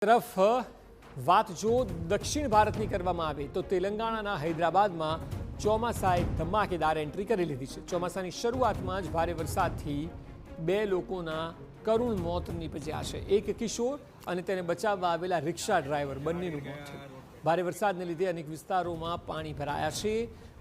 તરફ વાત જો દક્ષિણ ભારતની કરવામાં આવે તો તેલંગાણાના હૈદરાબાદમાં ચોમાસાએ ધમાકેદાર એન્ટ્રી કરી લીધી છે। ચોમાસાની શરૂઆતમાં જ ભારે વરસાદથી બે લોકોના કરુણ મોત નીપજ્યા છે। એક કિશોર અને તેને બચાવવા આવેલા રિક્ષા ડ્રાઈવર બંનેનું મોત થયું। ભારે વરસાદને લીધે અનેક વિસ્તારોમાં પાણી ભરાયા છે।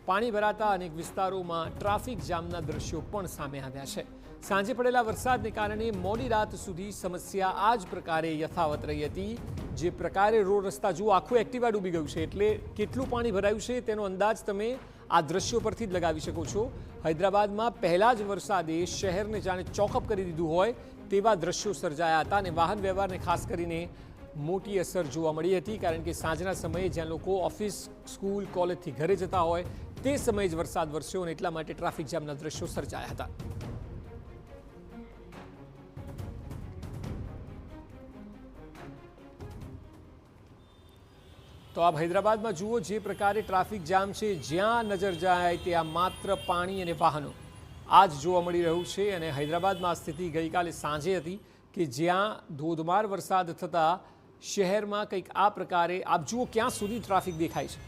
પાણી ભરાતા અનેક વિસ્તારોમાં ટ્રાફિક જામના દ્રશ્યો પણ સામે આવ્યા છે। સાંજે પડેલા વરસાદને કારણે મોડી રાત સુધી સમસ્યા આ જ પ્રકારે યથાવત રહી હતી। જે પ્રકારે રોડ રસ્તા જુઓ, આખું એક્ટિવા ડૂબી ગયું છે, એટલે કેટલું પાણી ભરાયું છે તેનો અંદાજ તમે આ દ્રશ્યો પરથી જ લગાવી શકો છો। હૈદરાબાદમાં પહેલા જ વરસાદે શહેરને જાણે ચોકઅપ કરી દીધું હોય તેવા દ્રશ્યો સર્જાયા હતા અને વાહન વ્યવહારને ખાસ કરીને મોટી અસર જોવા મળી હતી, કારણ કે સાંજના સમયે જ્યાં લોકો ઓફિસ, સ્કૂલ, કોલેજથી ઘરે જતા હોય તે સમયે જ વરસાદ વરસ્યો અને એટલા માટે ટ્રાફિક જામના દ્રશ્યો સર્જાયા હતા। તો આપ હૈદરાબાદમાં જુઓ જે પ્રકારે ટ્રાફિક જામ છે, જ્યાં નજર જાય ત્યાં માત્ર પાણી અને વાહનો આ જ જોવા મળી રહ્યું છે। અને હૈદરાબાદમાં આ સ્થિતિ ગઈકાલે સાંજે હતી કે જ્યાં ધોધમાર વરસાદ થતાં શહેરમાં કંઈક આ પ્રકારે આપ જુઓ ક્યાં સુધી ટ્રાફિક દેખાય છે,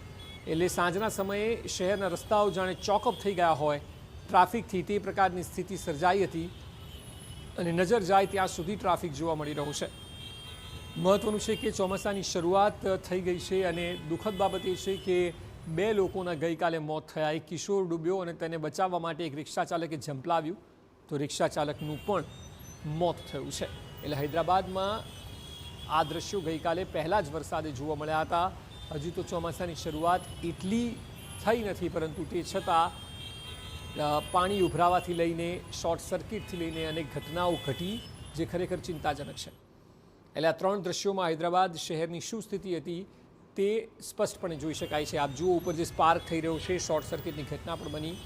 એટલે સાંજના સમયે શહેરના રસ્તાઓ જાણે ચોકઅપ થઈ ગયા હોય ટ્રાફિકથી, તે પ્રકારની સ્થિતિ સર્જાઈ હતી અને નજર જાય ત્યાં સુધી ટ્રાફિક જોવા મળી રહ્યું છે। મહત્વનું છે કે ચોમાસાની શરૂઆત થઈ ગઈ છે અને દુઃખદ બાબત એ છે કે બે લોકોના ગઈકાલે મોત થયા। એક કિશોર ડૂબ્યો અને તેને બચાવવા માટે એક રિક્ષા ચાલકે ઝંપલાવ્યું તો રિક્ષા ચાલકનું પણ મોત થયું છે। એટલે હૈદરાબાદમાં આ દ્રશ્યો ગઈકાલે પહેલાં જ વરસાદે જોવા મળ્યા હતા। હજુ તો ચોમાસાની શરૂઆત એટલી થઈ નથી, પરંતુ તે છતાં પાણી ઉભરાવાથી લઈને શોર્ટ સર્કિટથી લઈને અનેક ઘટનાઓ ઘટી, જે ખરેખર ચિંતાજનક છે। એટલે આ ત્રણ દ્રશ્યોમાં હૈદરાબાદ શહેરની શું સ્થિતિ હતી તે સ્પષ્ટપણે જોઈ શકાય છે। આપ જુઓ ઉપર જે સ્પાર્ક થઈ રહ્યો છે, શોર્ટ સર્કિટની ઘટના પણ બની